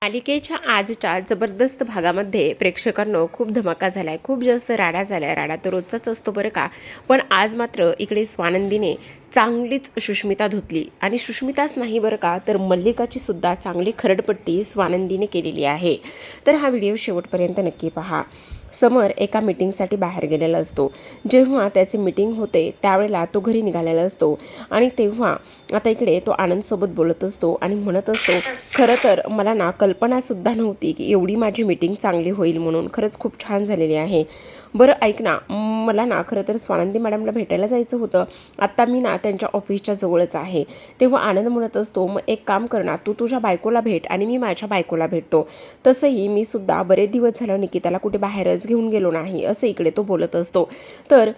मालिकेच्या आजच्या जबरदस्त भागामध्ये प्रेक्षकांनो खूप धमाका झालाय, खूप जास्त राडा झालाय. राडा तर रोजचाच असतो बरं का, पण आज मात्र इकडे स्वानंदीने चांगलीच सुष्मिता धुतली आणि सुष्मिताच नाही बरं का, तर मल्लिकाची सुद्धा चांगली खरडपट्टी स्वानंदीने केलेली आहे. तर हा व्हिडिओ शेवटपर्यंत नक्की पहा. समर एका मीटिंगसाठी बाहेर गेलेला असतो. जेव्हा त्याची मीटिंग होते त्यावेळेला तो घरी निघालेला असतो आणि तेव्हा आता इकडे तो आनंदसोबत बोलत असतो आणि म्हणत असतो, खरं तर मला ना कल्पनासुद्धा नव्हती की एवढी माझी मीटिंग चांगली होईल म्हणून. खरंच खूप छान झालेली आहे. बरं ऐक ना, मला ना खरं तर स्वानंदी मॅडमला भेटायला जायचं होतं. आत्ता मी ना त्यांच्या ऑफिसच्या जवळच आहे. तेव्हा आनंद म्हणत असतो, मग एक काम कर ना, तू तुझ्या बायकोला भेट आणि मी माझ्या बायकोला भेटतो. तसंही मी सुद्धा बरेच दिवस झालं निकिताला कुठे बाहेरच घेऊन गेलो नाही, असं इकडे तो बोलत असतो. तर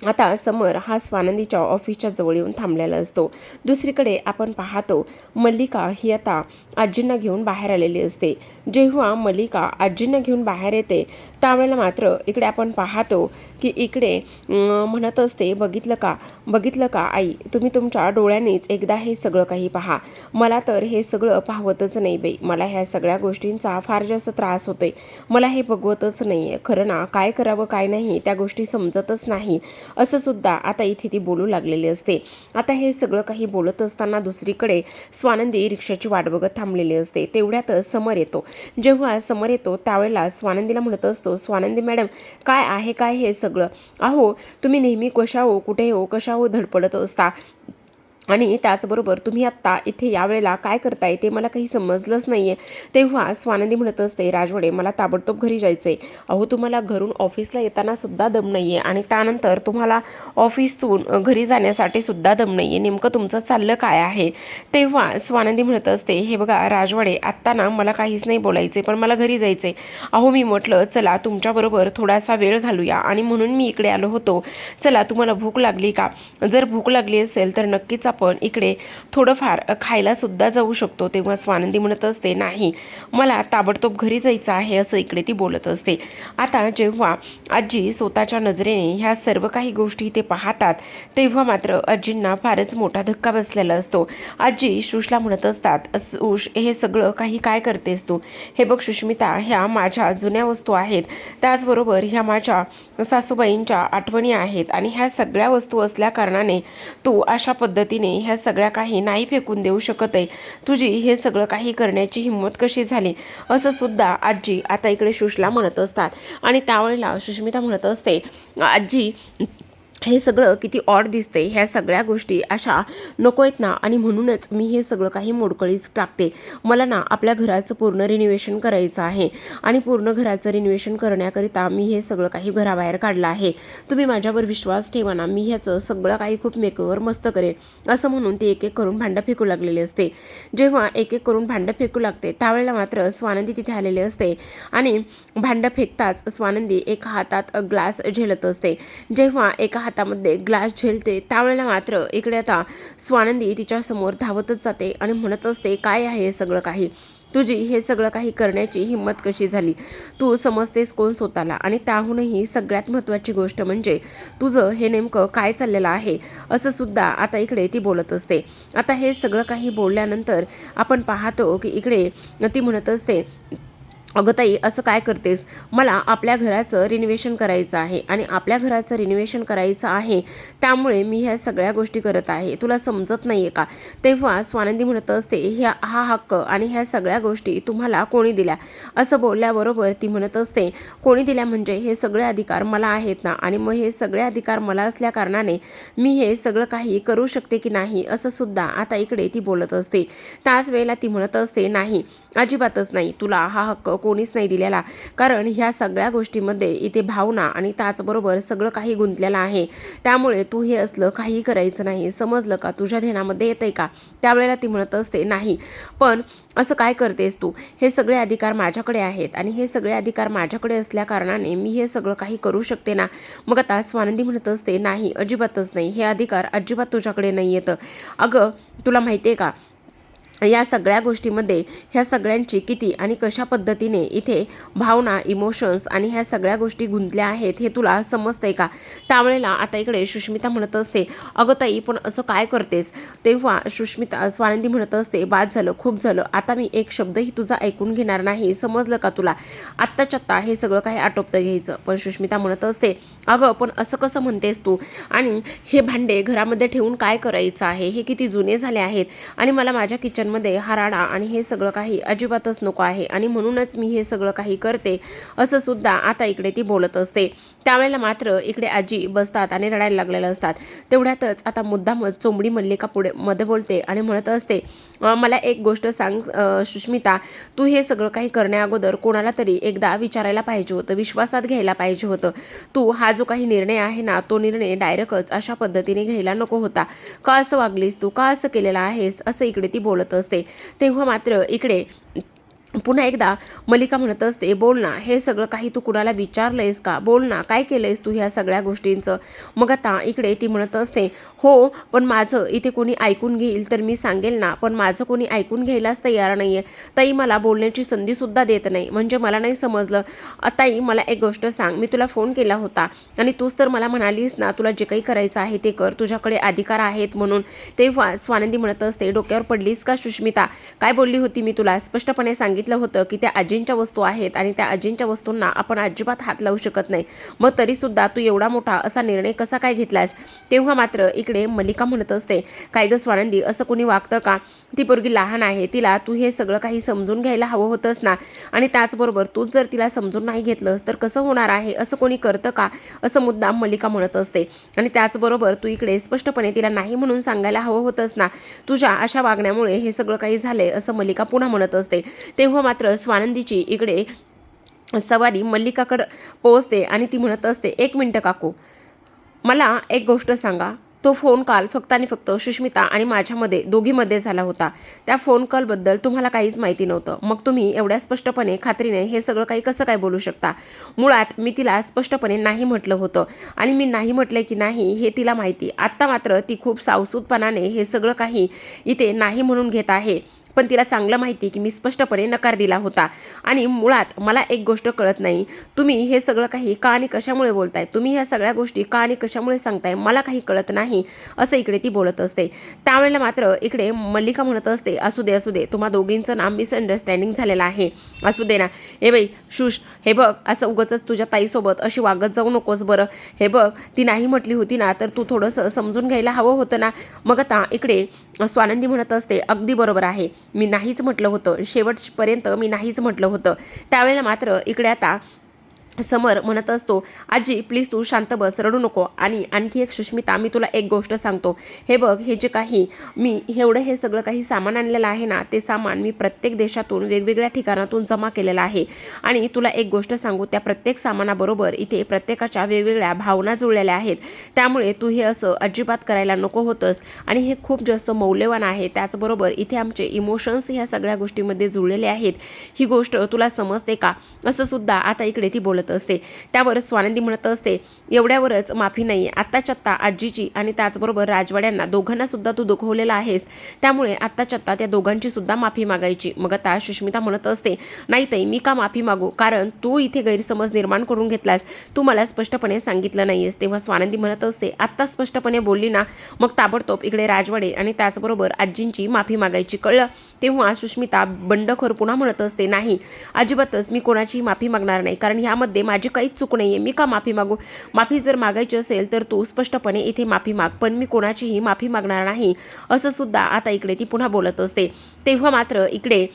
आता समर हा स्वानंदीच्या ऑफिसच्या जवळ येऊन थांबलेला असतो. दुसरीकडे आपण पाहतो मल्लिका ही आता आजींना घेऊन बाहेर आलेली असते. जेव्हा मल्लिका आजींना घेऊन बाहेर येते त्यावेळेला मात्र इकडे आपण पाहतो की इकडे म्हणत असते, बघितलं का आई, तुम्ही तुमच्या डोळ्यांनीच एकदा हे सगळं काही पहा. मला तर हे सगळं पाहवतच नाही बाई. मला ह्या सगळ्या गोष्टींचा फार जास्त त्रास होतोय. मला हे बघवतच नाही आहे. खरं ना, काय करावं काय नाही त्या गोष्टी समजतच नाही, असं सुद्धा आता इथे ती बोलू लागलेली असते. आता हे सगळं काही बोलत असताना दुसरीकडे स्वानंदी रिक्षाची वाट बघत थांबलेली असते. तेवढ्यातच समर येतो. जेव्हा समर येतो त्यावेळेला स्वानंदीला म्हणत असतो, स्वानंदी मॅडम, काय आहे काय हे सगळं? अहो, तुम्ही नेहमी कुठे कशा धडपडत असता आणि त्याचबरोबर तुम्ही आत्ता इथे यावेळेला काय करताय ते मला काही समजलंच नाही आहे. तेव्हा स्वानंदी म्हणत असते, राजवाडे, मला ताबडतोब घरी जायचं आहे. अहो, तुम्हाला घरून ऑफिसला येताना सुद्धा दम नाही आहे आणि त्यानंतर तुम्हाला ऑफिसतून घरी जाण्यासाठी सुद्धा दम नाही आहे. नेमकं तुमचं चाललं काय आहे? तेव्हा स्वानंदी म्हणत असते, हे बघा राजवाडे, आत्ता ना मला काहीच नाही बोलायचं आहे, पण मला घरी जायचं आहे. अहो, मी म्हटलं चला तुमच्याबरोबर थोडासा वेळ घालूया आणि म्हणून मी इकडे आलो होतो. चला, तुम्हाला भूक लागली का? जर भूक लागली असेल तर नक्कीच आपण इकडे थोडंफार खायला सुद्धा जाऊ शकतो. तेव्हा स्वानंदी म्हणत असते, नाही, मला ताबडतोब घरी जायचं आहे, असं इकडे ती बोलत असते. आता जेव्हा आजी स्वतःच्या नजरेने ह्या सर्व काही गोष्टी ते पाहतात तेव्हा मात्र आजींना फारच मोठा धक्का बसलेला असतो. आजी सुषला म्हणत असतात, सुष, हे सगळं काही काय करतेस तू? हे बघ सुष्मिता, ह्या माझ्या जुन्या वस्तू आहेत, त्याचबरोबर ह्या माझ्या सासूबाईंच्या आठवणी आहेत आणि ह्या सगळ्या वस्तू असल्या कारणाने तू अशा पद्धतीने ह्या सगळ्या काही नाही फेकून देऊ शकत आहे. तुझी हे सगळं काही करण्याची हिंमत कशी झाली? असं सुद्धा आजी आता इकडे सुषला म्हणत असतात. आणि त्यावेळेला सुष्मिता म्हणत असते, आजी, हे सगळं किती ऑड दिसते. ह्या सगळ्या गोष्टी अशा नको आहेत ना, आणि म्हणूनच मी हे सगळं काही मोडकळीच टाकते. मला ना आपल्या घराचं पूर्ण रिनोव्हेशन करायचं आहे आणि पूर्ण घराचं रिनोव्हेशन करण्याकरिता मी हे सगळं काही घराबाहेर काढलं आहे. तुम्ही माझ्यावर विश्वास ठेवा ना, मी ह्याचं सगळं काही खूप मेकओव्हर मस्त करेन, असं म्हणून ते एक एक करून भांडं फेकू लागलेले असते. जेव्हा एक एक करून भांडं फेकू लागते त्यावेळेला मात्र स्वानंदी तिथे आलेले असते आणि भांडं फेकताच स्वानंदी एका हातात ग्लास झेलत असते. जेव्हा एका हातामध्ये ग्लास झेलते त्यावेळेला मात्र इकडे आता स्वानंदी तिच्या समोर धावतच जाते आणि म्हणत असते, काय आहे हे सगळं काही? तुझी हे सगळं काही करण्याची हिंमत कशी झाली? तू समजतेस कोण स्वतःला? आणि त्याहूनही सगळ्यात महत्त्वाची गोष्ट म्हणजे तुझं हे नेमकं काय चाललेलं आहे, असं सुद्धा आता इकडे ती बोलत असते. आता हे सगळं काही बोलल्यानंतर आपण पाहतो की इकडे ती म्हणत असते, अगं ताई, असं काय करतेस? मला आपल्या घराचं रिनोव्हेशन करायचं आहे आणि आपल्या घराचं रिनोव्हेशन करायचं आहे, त्यामुळे मी ह्या सगळ्या गोष्टी करत आहे. तुला समजत नाही आहे का? तेव्हा स्वानंदी म्हणत असते, हा हक्क आणि ह्या सगळ्या गोष्टी तुम्हाला कोणी दिल्या? असं बोलल्याबरोबर ती म्हणत असते, कोणी दिल्या म्हणजे हे सगळे अधिकार मला आहेत ना, आणि मग हे सगळे अधिकार मला असल्या कारणाने मी हे सगळं काही करू शकते की नाही, असं सुद्धा आता इकडे ती बोलत असते. त्याच वेळेला ती म्हणत असते, नाही, अजिबातच नाही, तुला हा हक्क कोणीच नाही दिलेला, कारण ह्या सगळ्या गोष्टीमध्ये इथे भावना आणि त्याचबरोबर सगळं काही गुंतलेलं आहे, त्यामुळे तू हे असलं काही करायचं नाही, समजलं का? तुझ्या ध्यानामध्ये येतंय का? त्यावेळेला ती म्हणत असते, नाही, पण असं काय करतेस तू? हे सगळे अधिकार माझ्याकडे आहेत आणि हे सगळे अधिकार माझ्याकडे असल्या कारणाने मी हे सगळं काही करू शकते ना. मग आता स्वानंदी म्हणत असते, नाही, अजिबातच नाही, हे अधिकार अजिबात तुझ्याकडे नाही येतं. अगं, तुला माहिती आहे का, या सगळ्या गोष्टीमध्ये ह्या सगळ्यांची किती आणि कशा पद्धतीने इथे भावना, इमोशन्स आणि ह्या सगळ्या गोष्टी गुंतल्या आहेत हे तुला समजतंय का? त्यावेळेला आता इकडे सुष्मिता म्हणत असते, अगं ताई पण असं काय करतेस? तेव्हा स्वानंदी म्हणत असते, बाद झालं, खूप झालं, आता मी एक शब्दही तुझा ऐकून घेणार नाही, समजलं का तुला? आत्ताच्या आत्ता हे सगळं काही आटोपतं घ्यायचं. पण सुष्मिता म्हणत असते, अगं पण असं कसं म्हणतेस तू? आणि हे भांडे घरामध्ये ठेवून काय करायचं आहे? हे किती जुने झाले आहेत आणि मला माझ्या किचनमध्ये हा राडा आणि हे सगळं काही अजिबातच नको आहे आणि म्हणूनच मी हे सगळं काही करते, असं सुद्धा आता इकडे ती बोलत असते. त्यावेळेला मात्र इकडे आजी बसतात आणि रडायला लागलेलं असतात. तेवढ्यातच आता मुद्दाम चोंबडी मल्लिका पुढे मध्ये बोलते आणि म्हणत असते, मला एक गोष्ट सांग सुष्मिता, तू हे सगळं काही करण्याअगोदर कोणाला तरी एकदा विचारायला पाहिजे होतं, विश्वासात घ्यायला पाहिजे होतं. तू हा जो काही निर्णय आहे ना, तो निर्णय डायरेक्टच अशा पद्धतीने घ्यायला नको होता. का असं वागलीस तू? का असं केलेलं आहेस? असं इकडे ती बोलत असते. तेव्हा मात्र इकडे पुन्हा एकदा मल्लिका म्हणत असते, बोल ना, हे सगळं काही तू कुणाला विचारलंयस का? बोल ना, काय केलंयस तू ह्या सगळ्या गोष्टींचं? मग आता इकडे ती म्हणत असते, हो पण माझं इथे कोणी ऐकून घेईल तर मी सांगेल ना, पण माझं कोणी ऐकून घ्यायलाच तयार नाही आहे. ताई मला बोलण्याची संधीसुद्धा देत नाही. म्हणजे मला नाही समजलं. ताई मला एक गोष्ट सांग, मी तुला फोन केला होता आणि तूच तर मला म्हणालीस ना, तुला जे काही करायचं आहे ते कर, तुझ्याकडे अधिकार आहेत म्हणून. तेव्हा स्वानंदी म्हणत असते, डोक्यावर पडलीस का सुष्मिता? काय बोलली होती मी तुला? स्पष्टपणे सांगितलं होतं की त्या आजींच्या वस्तू आहेत आणि त्या आजींच्या वस्तूंना आपण अजिबात हात लावू शकत नाही. मग तरीसुद्धा तू एवढा मोठा असा निर्णय कसा काय घेतलास? तेव्हा मात्र इकडे मल्लिका म्हणत असते, काय गं स्वानंदी, असं कोणी वागतं का? ती पोरगी लहान आहे, तिला तू हे सगळं काही समजून घ्यायला हवं होतंस ना. आणि त्याचबरोबर तूच जर तिला समजून नाही घेतलंस तर कसं होणार आहे? असं कोणी करतं का? असं मुद्दाम मल्लिका म्हणत असते. आणि त्याचबरोबर तू इकडे स्पष्टपणे तिला नाही म्हणून सांगायला हवं होतंस ना. तुझ्या अशा वागण्यामुळे हे सगळं काही झालंय, असं मल्लिका पुन्हा म्हणत असते. तेव्हा मात्र स्वानंदीची इकडे सवारी मल्लिकाकडं पोहोचते आणि ती म्हणत असते, एक मिनटं काकू, मला एक गोष्ट सांगा. तो फोन कॉल फक्त आणि फक्त सुष्मिता आणि माझ्यामध्ये दोघीमध्ये झाला होता. त्या फोन कॉलबद्दल तुम्हाला काहीच माहिती नव्हतं. मग तुम्ही एवढ्या स्पष्टपणे खात्रीने हे सगळं काही कसं काय बोलू शकता? मुळात मी तिला स्पष्टपणे नाही म्हटलं होतं आणि मी नाही म्हटलं की नाही हे तिला माहिती. आत्ता मात्र ती खूप सावसूतपणाने हे सगळं काही इथे नाही म्हणून घेत आहे. पण तिला चांगलं माहिती की मी स्पष्टपणे नकार दिला होता. आणि मुळात मला एक गोष्ट कळत नाही, तुम्ही हे सगळं काही का आणि कशामुळे बोलताय? तुम्ही ह्या सगळ्या गोष्टी का आणि कशामुळे सांगताय? मला काही कळत नाही, असं इकडे ती बोलत असते. त्यावेळेला मात्र इकडे मल्लिका म्हणत असते, असू दे असू दे, तुम्हा दोघींचं ना मिसअंडरस्टँडिंग झालेलं आहे, असू दे ना. हे बाई शुश, हे बघ, असं उगाचच तुझ्या ताईसोबत अशी वागत जाऊ नकोस बरं. हे बघ, ती नाही म्हटली होती ना तर तू थोडंसं समजून घ्यायला हवं होतं ना. मग आता इकडे स्वानंदी म्हणत असते, अगदी बरोबर आहे, मी नाहीच म्हटलं होतं, शेवटपर्यंत मी नाहीच म्हटलं होतं. त्यावेळेला मात्र इकडे आता समर म्हणत असतो, आजी प्लीज तू शांत बस, रडू नको. आणि आणखी एक सुष्मिता, मी तुला एक गोष्ट सांगतो, हे बघ, हे जे काही मी एवढं हे सगळं काही सामान आणलेलं आहे ना, ते सामान मी प्रत्येक देशातून वेगवेगळ्या ठिकाणातून जमा केलेलं आहे. आणि तुला एक गोष्ट सांगू, त्या प्रत्येक सामानाबरोबर इथे प्रत्येकाच्या वेगवेगळ्या भावना जुळलेल्या आहेत. त्यामुळे तू हे असं अजिबात करायला नको होतंस आणि हे खूप जास्त मौल्यवान आहे. त्याचबरोबर इथे आमचे इमोशन्स ह्या सगळ्या गोष्टीमध्ये जुळलेले आहेत. ही गोष्ट तुला समजते का? असं सुद्धा आता इकडे ती बोलत असते. त्यावर स्वानंदी म्हणत असते, एवढ्यावरच माफी नाही, आत्ताच्या आत्ता आजीची आणि त्याचबरोबर राजवाड्यांना दोघांना सुद्धा तू दुखवलेला आहेस. त्यामुळे आत्ताच्या आत्ता त्या दोघांची सुद्धा माफी मागायची. मग आता सुष्मिता म्हणत असते, नाही ताई, मी का माफी मागू? कारण तू इथे गैरसमज निर्माण करून घेतलास, तू मला स्पष्टपणे सांगितलं नाहीयेस. तेव्हा स्वानंदी म्हणत असते, आत्ता स्पष्टपणे बोलली ना, मग ताबडतोब इकडे राजवाडे आणि त्याचबरोबर आजींची माफी मागायची, कळलं? तेव्हा सुष्मिता बंडखोर पुन्हा म्हणत असते, नाही अजिबातच मी कोणाची माफी मागणार नाही, कारण ह्यामध्ये माझी काहीच चूक नाही आहे, मी का माफी मागू? माफी जर मागायची असेल तर तू स्पष्टपणे इथे माफी माग, पण मी कोणाचीही माफी मागणार नाही, असं सुद्धा आता इकडे ती पुन्हा बोलत असते. तेव्हा मात्र इकडे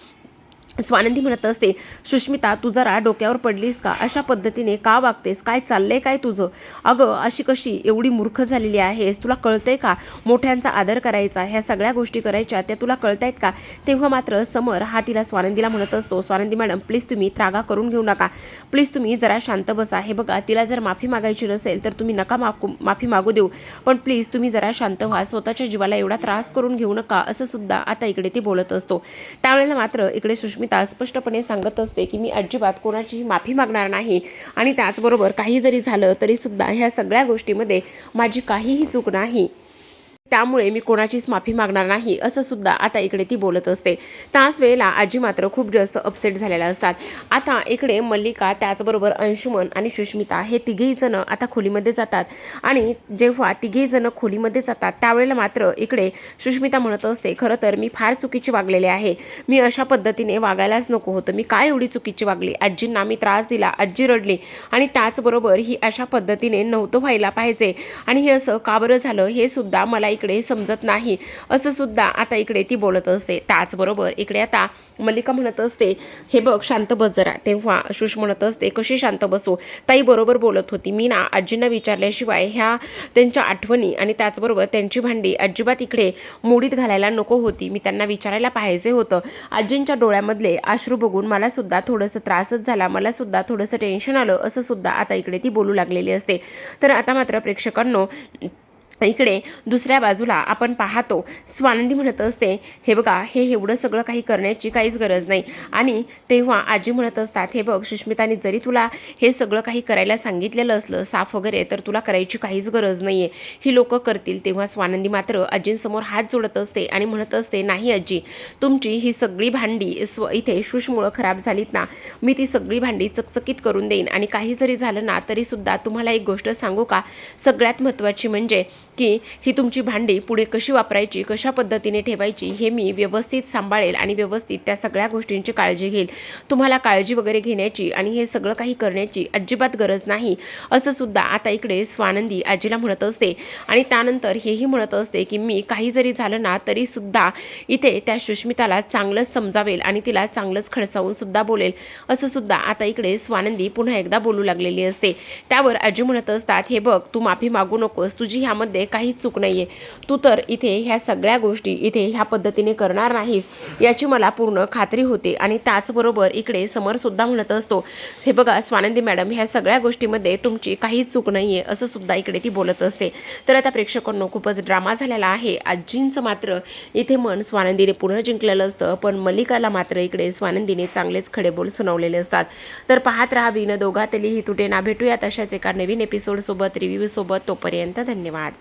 स्वानंदी म्हणत असते, सुष्मिता तू जरा डोक्यावर पडलीस का? अशा पद्धतीने का वागतेस? काय चाललंय काय तुझं? अगं अशी कशी एवढी मूर्ख झालेली आहेस? तुला कळतंय का मोठ्यांचा आदर करायचा, ह्या सगळ्या गोष्टी करायच्या त्या तुला कळतायत का? तेव्हा मात्र समर हा तिला स्वानंदीला म्हणत असतो, स्वानंदी मॅडम प्लीज तुम्ही त्रागा करून घेऊ नका, प्लीज तुम्ही जरा शांत बसा. हे बघा, तिला जर माफी मागायची नसेल तर तुम्ही नका माफी मागू देऊ, पण प्लीज तुम्ही जरा शांत व्हा, स्वतःच्या जीवाला एवढा त्रास करून घेऊ नका, असं सुद्धा आता इकडे ती बोलत असतो. त्यावेळेला मात्र इकडे सुष्मिता स्पष्टपणे सांगत असते की मी अजिबात कोणाचीही माफी मागणार नाही आणि त्याचबरोबर काही जरी झालं तरी सुद्धा ह्या सगळ्या गोष्टीमध्ये माझी काहीही चूक नाही. त्यामुळे मी कोणाचीच माफी मागणार नाही असं सुद्धा आता इकडे ती बोलत असते. त्याच वेळेला आजी मात्र खूप जास्त अपसेट झालेल्या असतात. आता इकडे मल्लिका त्याचबरोबर अंशुमन आणि सुष्मिता हे तिघेही जण आता खोलीमध्ये जातात आणि जेव्हा तिघेही जण खोलीमध्ये जातात त्यावेळेला मात्र इकडे सुष्मिता म्हणत असते, खरं तर मी फार चुकीची वागलेले आहे. मी अशा पद्धतीने वागायलाच नको होतं. मी काय एवढी चुकीची वागली? आजींना मी त्रास दिला, आजी रडली आणि त्याचबरोबर ही अशा पद्धतीने नव्हतं व्हायला पाहिजे आणि हे असं का बरं झालं हे सुद्धा मला इकडे समजत नाही असं सुद्धा आता इकडे ती बोलत असते. त्याचबरोबर इकडे आता मल्लिका म्हणत असते, हे बघ शांत बस जरा. तेव्हा आशुष म्हणत असते, कशी शांत बसू? ताई बरोबर बोलत होती. मी ना आजींना विचारल्याशिवाय ह्या त्यांच्या आठवणी आणि त्याचबरोबर त्यांची भांडी अजिबात इकडे मोडीत घालायला नको होती. मी त्यांना विचारायला पाहिजे होतं. आजींच्या डोळ्यामधले अश्रू बघून मला सुद्धा थोडंसं त्रासच झाला, मला सुद्धा थोडंसं टेन्शन आलं असं सुद्धा आता इकडे ती बोलू लागलेली असते. तर आता मात्र प्रेक्षकांनो इकडे दुसऱ्या बाजूला आपण पाहतो स्वानंदी म्हणत असते, हे बघा हे एवढं सगळं काही करण्याची काहीच गरज नाही. आणि तेव्हा आजी म्हणत असतात, हे बघ सुष्मिताने जरी तुला हे सगळं काही करायला सांगितलेलं असलं साफ वगैरे तर तुला करायची काहीच गरज नाही आहे, ही लोक करतील. तेव्हा स्वानंदी मात्र आजींसमोर हात जोडत असते आणि म्हणत असते, नाही आजी, तुमची ही सगळी भांडी इथे शुशमुळं खराब झालीत ना, मी ती सगळी भांडी चकचकीत करून देईन. आणि काही जरी झालं ना तरीसुद्धा तुम्हाला एक गोष्ट सांगू का, सगळ्यात महत्त्वाची म्हणजे की ही तुमची भांडी पुढे कशी वापरायची, कशा पद्धतीने ठेवायची हे मी व्यवस्थित सांभाळेल आणि व्यवस्थित त्या सगळ्या गोष्टींची काळजी घेईल. तुम्हाला काळजी वगैरे घेण्याची आणि हे सगळं काही करण्याची अजिबात गरज नाही असं सुद्धा आता इकडे स्वानंदी आजीला म्हणत असते. आणि त्यानंतर हेही म्हणत असते की मी काही जरी झालं ना तरीसुद्धा इथे त्या सुष्मिताला चांगलंच समजावेल आणि तिला चांगलंच खडसावून सुद्धा बोलेल असं सुद्धा आता इकडे स्वानंदी पुन्हा एकदा बोलू लागलेली असते. त्यावर आजी म्हणत असतात, हे बघ तू माफी मागू नकोस, तुझी ह्यामध्ये काहीच चूक नाही आहे. तू तर इथे ह्या सगळ्या गोष्टी इथे ह्या पद्धतीने करणार नाहीस याची मला पूर्ण खात्री होते. आणि त्याचबरोबर इकडे समरसुद्धा म्हणत असतो, हे बघा स्वानंदी मॅडम ह्या सगळ्या गोष्टीमध्ये तुमची काहीच चूक नाही आहे असं सुद्धा इकडे ती बोलत असते. तर आता प्रेक्षकांनो खूपच ड्रामा झालेला आहे. आजींचं मात्र इथे मन स्वानंदीने पुन्हा जिंकलेलं असतं, पण मल्लिकाला मात्र इकडे स्वानंदीने चांगलेच खडेबोल सुनावलेले असतात. तर पाहत राहा विन दोघातली ही तुटे ना. भेटूयात अशाच एका नवीन एपिसोडसोबत, रिव्ह्यूसोबत. तोपर्यंत धन्यवाद.